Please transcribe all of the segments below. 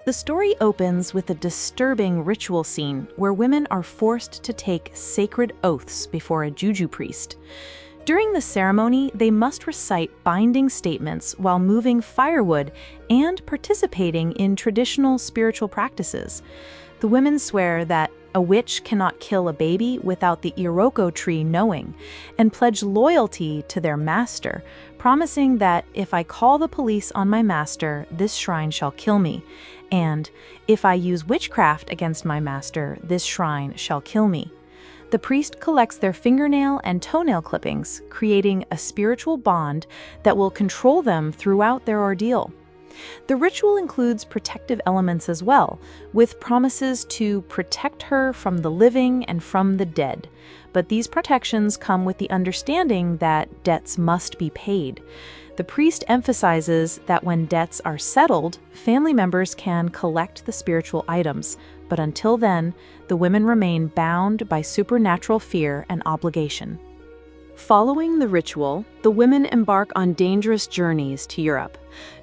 The story opens with a disturbing ritual scene where women are forced to take sacred oaths before a juju priest. During the ceremony, they must recite binding statements while moving firewood and participating in traditional spiritual practices. The women swear that a witch cannot kill a baby without the Iroko tree knowing, and pledge loyalty to their master, promising that if I call the police on my master, this shrine shall kill me, and if I use witchcraft against my master, this shrine shall kill me. The priest collects their fingernail and toenail clippings, creating a spiritual bond that will control them throughout their ordeal. The ritual includes protective elements as well, with promises to protect her from the living and from the dead. But these protections come with the understanding that debts must be paid. The priest emphasizes that when debts are settled, family members can collect the spiritual items, but until then, the women remain bound by supernatural fear and obligation. Following the ritual, the women embark on dangerous journeys to Europe.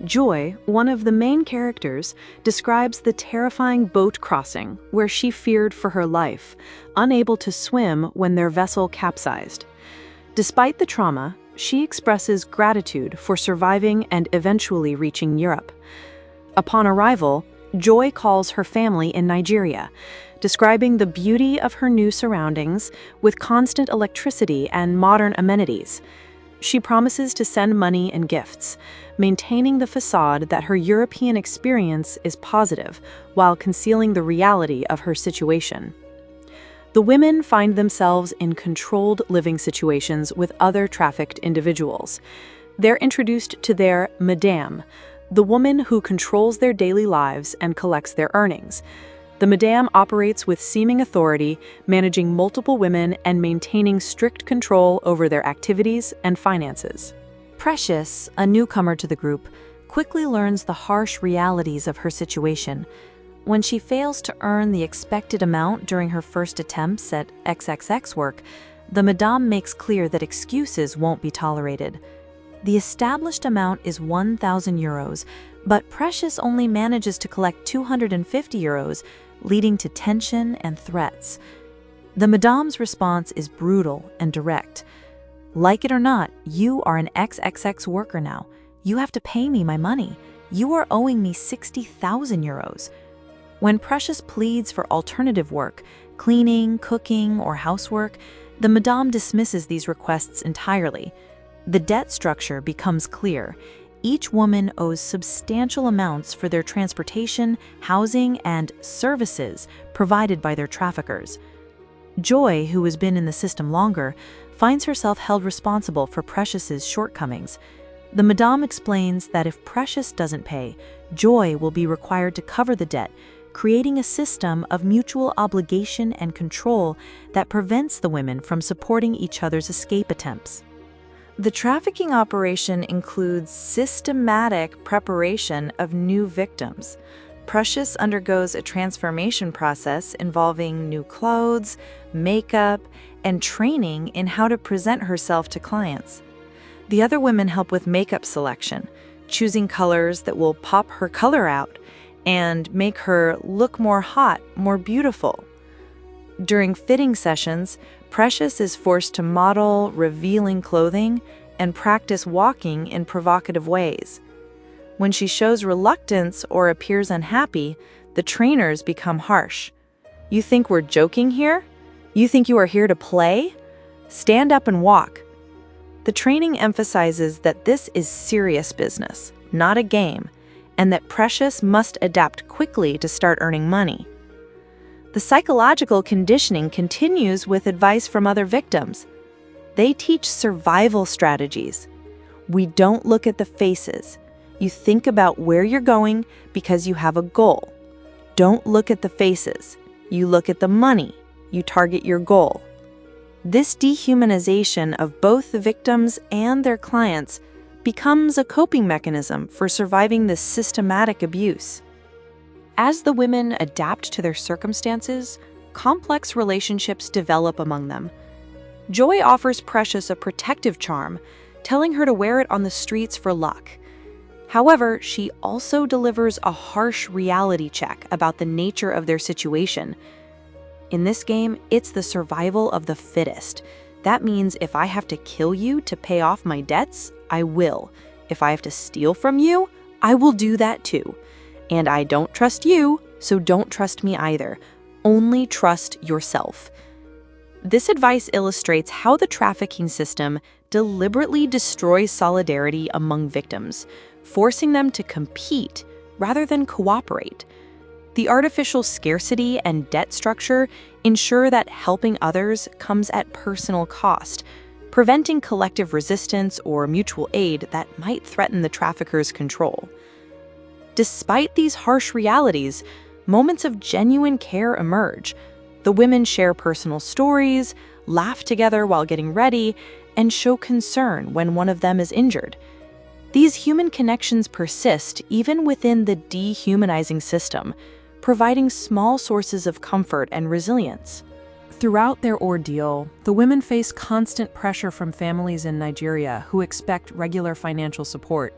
Joy, one of the main characters, describes the terrifying boat crossing where she feared for her life, unable to swim when their vessel capsized. Despite the trauma, she expresses gratitude for surviving and eventually reaching Europe. Upon arrival, Joy calls her family in Nigeria, describing the beauty of her new surroundings with constant electricity and modern amenities. She promises to send money and gifts, maintaining the facade that her European experience is positive while concealing the reality of her situation. The women find themselves in controlled living situations with other trafficked individuals. They're introduced to their madame, the woman who controls their daily lives and collects their earnings. The madame operates with seeming authority, managing multiple women and maintaining strict control over their activities and finances. Precious, a newcomer to the group, quickly learns the harsh realities of her situation. When she fails to earn the expected amount during her first attempts at XXX work, the madame makes clear that excuses won't be tolerated. The established amount is 1,000 euros, but Precious only manages to collect 250 euros, leading to tension and threats. The madame's response is brutal and direct. Like it or not, you are an XXX worker now. You have to pay me my money. You are owing me 60,000 euros. When Precious pleads for alternative work, cleaning, cooking, or housework, the madame dismisses these requests entirely. The debt structure becomes clear. Each woman owes substantial amounts for their transportation, housing, and services provided by their traffickers. Joy, who has been in the system longer, finds herself held responsible for Precious's shortcomings. The madame explains that if Precious doesn't pay, Joy will be required to cover the debt, creating a system of mutual obligation and control that prevents the women from supporting each other's escape attempts. The trafficking operation includes systematic preparation of new victims. Precious undergoes a transformation process involving new clothes, makeup, and training in how to present herself to clients. The other women help with makeup selection, choosing colors that will pop her color out and make her look more hot, more beautiful. During fitting sessions, Precious is forced to model revealing clothing and practice walking in provocative ways. When she shows reluctance or appears unhappy, the trainers become harsh. You think we're joking here? You think you are here to play? Stand up and walk. The training emphasizes that this is serious business, not a game, and that Precious must adapt quickly to start earning money. The psychological conditioning continues with advice from other victims. They teach survival strategies. We don't look at the faces. You think about where you're going because you have a goal. Don't look at the faces. You look at the money. You target your goal. This dehumanization of both the victims and their clients becomes a coping mechanism for surviving this systematic abuse. As the women adapt to their circumstances, complex relationships develop among them. Joy offers Precious a protective charm, telling her to wear it on the streets for luck. However, she also delivers a harsh reality check about the nature of their situation. In this game, it's the survival of the fittest. That means if I have to kill you to pay off my debts, I will. If I have to steal from you, I will do that too. And I don't trust you, so don't trust me either. Only trust yourself. This advice illustrates how the trafficking system deliberately destroys solidarity among victims, forcing them to compete rather than cooperate. The artificial scarcity and debt structure ensure that helping others comes at personal cost, preventing collective resistance or mutual aid that might threaten the traffickers' control. Despite these harsh realities, moments of genuine care emerge. The women share personal stories, laugh together while getting ready, and show concern when one of them is injured. These human connections persist even within the dehumanizing system, providing small sources of comfort and resilience. Throughout their ordeal, the women face constant pressure from families in Nigeria who expect regular financial support.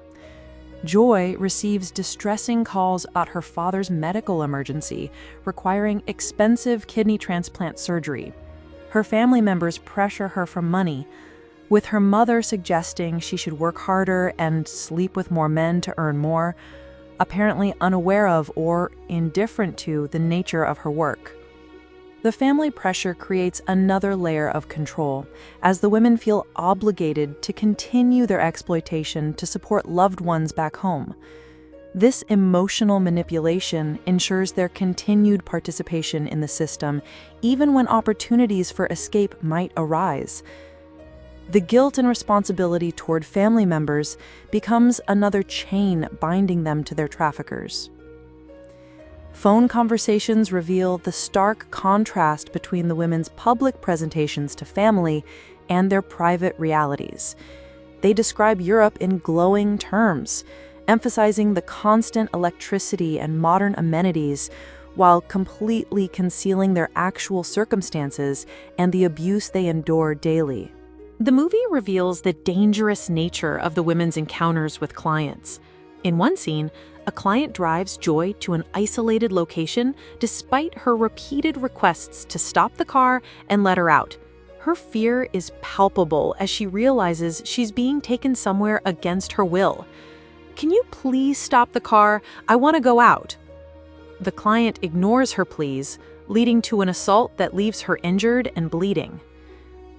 Joy receives distressing calls about her father's medical emergency, requiring expensive kidney transplant surgery. Her family members pressure her for money, with her mother suggesting she should work harder and sleep with more men to earn more, apparently unaware of or indifferent to the nature of her work. The family pressure creates another layer of control, as the women feel obligated to continue their exploitation to support loved ones back home. This emotional manipulation ensures their continued participation in the system, even when opportunities for escape might arise. The guilt and responsibility toward family members becomes another chain binding them to their traffickers. Phone conversations reveal the stark contrast between the women's public presentations to family and their private realities. They describe Europe in glowing terms, emphasizing the constant electricity and modern amenities, while completely concealing their actual circumstances and the abuse they endure daily. The movie reveals the dangerous nature of the women's encounters with clients. In one scene, a client drives Joy to an isolated location despite her repeated requests to stop the car and let her out. Her fear is palpable as she realizes she's being taken somewhere against her will. "Can you please stop the car? I want to go out." The client ignores her pleas, leading to an assault that leaves her injured and bleeding.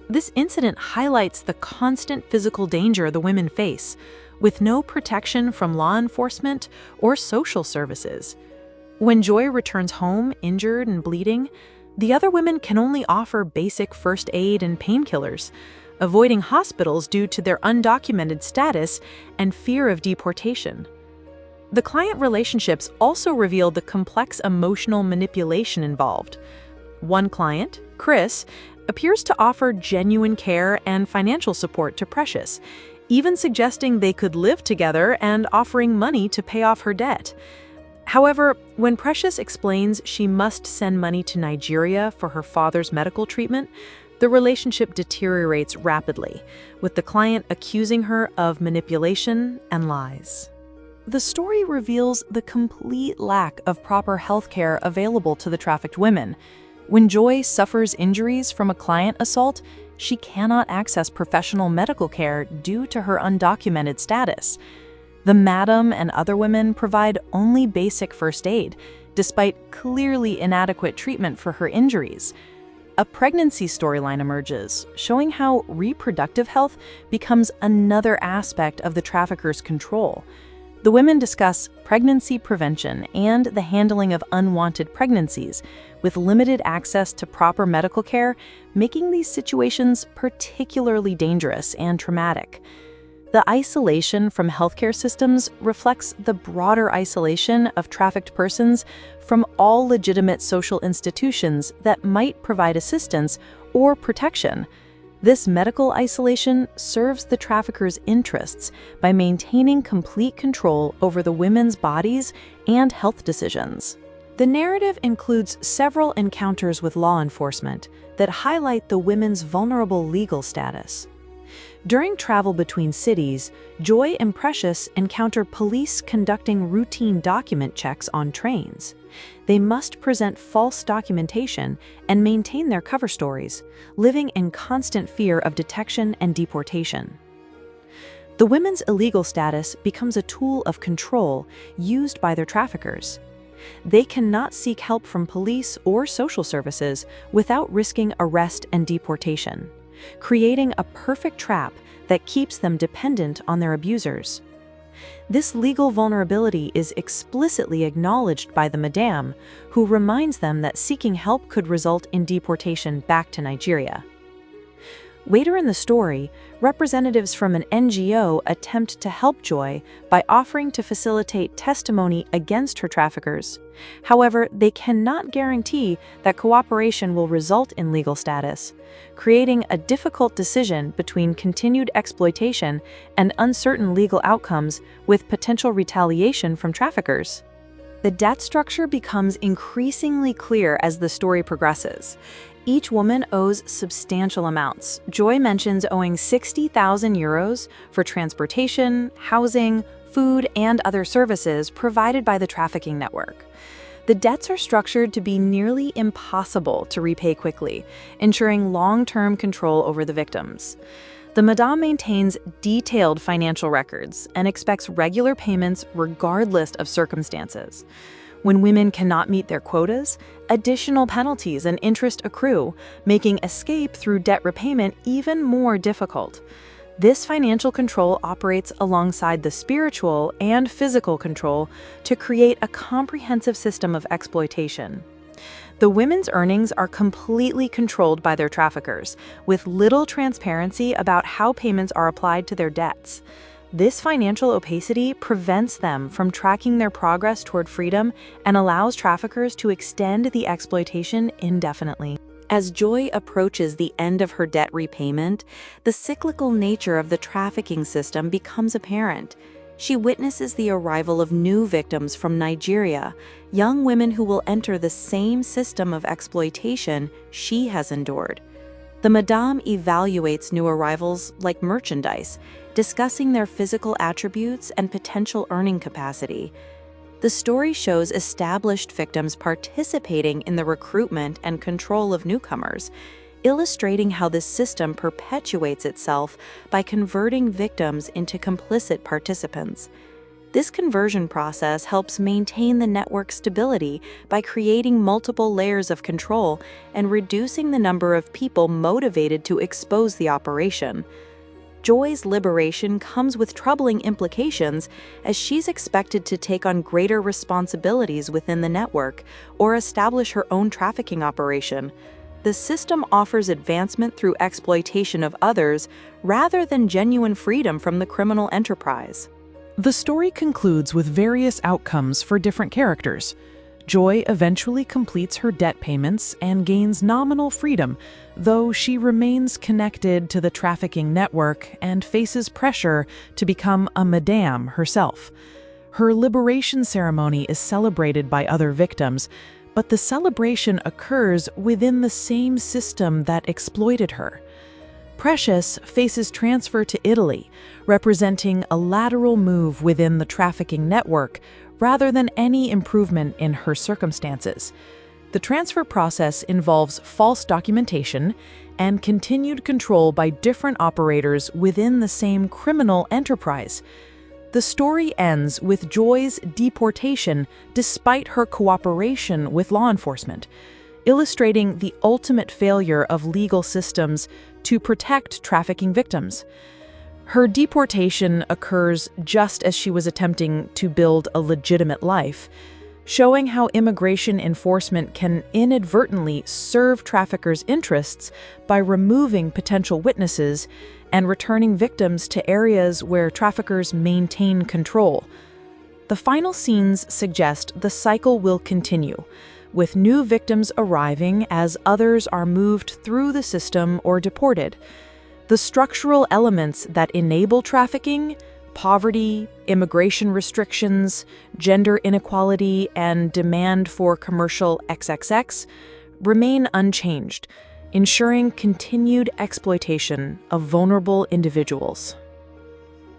This incident highlights the constant physical danger the women face, with no protection from law enforcement or social services. When Joy returns home injured and bleeding, the other women can only offer basic first aid and painkillers, avoiding hospitals due to their undocumented status and fear of deportation. The client relationships also reveal the complex emotional manipulation involved. One client, Chris, appears to offer genuine care and financial support to Precious, even suggesting they could live together and offering money to pay off her debt. However, when Precious explains she must send money to Nigeria for her father's medical treatment, the relationship deteriorates rapidly, with the client accusing her of manipulation and lies. The story reveals the complete lack of proper health care available to the trafficked women. When Joy suffers injuries from a client assault, she cannot access professional medical care due to her undocumented status. The madam and other women provide only basic first aid, despite clearly inadequate treatment for her injuries. A pregnancy storyline emerges, showing how reproductive health becomes another aspect of the trafficker's control. The women discuss pregnancy prevention and the handling of unwanted pregnancies, with limited access to proper medical care, making these situations particularly dangerous and traumatic. The isolation from healthcare systems reflects the broader isolation of trafficked persons from all legitimate social institutions that might provide assistance or protection. This medical isolation serves the traffickers' interests by maintaining complete control over the women's bodies and health decisions. The narrative includes several encounters with law enforcement that highlight the women's vulnerable legal status. During travel between cities, Joy and Precious encounter police conducting routine document checks on trains. They must present false documentation and maintain their cover stories, living in constant fear of detection and deportation. The women's illegal status becomes a tool of control used by their traffickers. They cannot seek help from police or social services without risking arrest and deportation, creating a perfect trap that keeps them dependent on their abusers. This legal vulnerability is explicitly acknowledged by the Madame, who reminds them that seeking help could result in deportation back to Nigeria. Later in the story, representatives from an NGO attempt to help Joy by offering to facilitate testimony against her traffickers. However, they cannot guarantee that cooperation will result in legal status, creating a difficult decision between continued exploitation and uncertain legal outcomes with potential retaliation from traffickers. The debt structure becomes increasingly clear as the story progresses. Each woman owes substantial amounts. Joy mentions owing 60,000 euros for transportation, housing, food, and other services provided by the trafficking network. The debts are structured to be nearly impossible to repay quickly, ensuring long-term control over the victims. The Madame maintains detailed financial records and expects regular payments regardless of circumstances. When women cannot meet their quotas, additional penalties and interest accrue, making escape through debt repayment even more difficult. This financial control operates alongside the spiritual and physical control to create a comprehensive system of exploitation. The women's earnings are completely controlled by their traffickers, with little transparency about how payments are applied to their debts. This financial opacity prevents them from tracking their progress toward freedom and allows traffickers to extend the exploitation indefinitely. As Joy approaches the end of her debt repayment, the cyclical nature of the trafficking system becomes apparent. She witnesses the arrival of new victims from Nigeria, young women who will enter the same system of exploitation she has endured. The Madame evaluates new arrivals like merchandise, discussing their physical attributes and potential earning capacity. The story shows established victims participating in the recruitment and control of newcomers, illustrating how this system perpetuates itself by converting victims into complicit participants. This conversion process helps maintain the network's stability by creating multiple layers of control and reducing the number of people motivated to expose the operation. Joy's liberation comes with troubling implications as she's expected to take on greater responsibilities within the network or establish her own trafficking operation. The system offers advancement through exploitation of others rather than genuine freedom from the criminal enterprise. The story concludes with various outcomes for different characters. Joy eventually completes her debt payments and gains nominal freedom, though she remains connected to the trafficking network and faces pressure to become a madame herself. Her liberation ceremony is celebrated by other victims, but the celebration occurs within the same system that exploited her. Precious faces transfer to Italy, representing a lateral move within the trafficking network rather than any improvement in her circumstances. The transfer process involves false documentation and continued control by different operators within the same criminal enterprise. The story ends with Joy's deportation despite her cooperation with law enforcement, illustrating the ultimate failure of legal systems to protect trafficking victims. Her deportation occurs just as she was attempting to build a legitimate life, showing how immigration enforcement can inadvertently serve traffickers' interests by removing potential witnesses and returning victims to areas where traffickers maintain control. The final scenes suggest the cycle will continue, with new victims arriving as others are moved through the system or deported. The structural elements that enable trafficking, poverty, immigration restrictions, gender inequality, and demand for commercial XXX remain unchanged. ensuring continued exploitation of vulnerable individuals.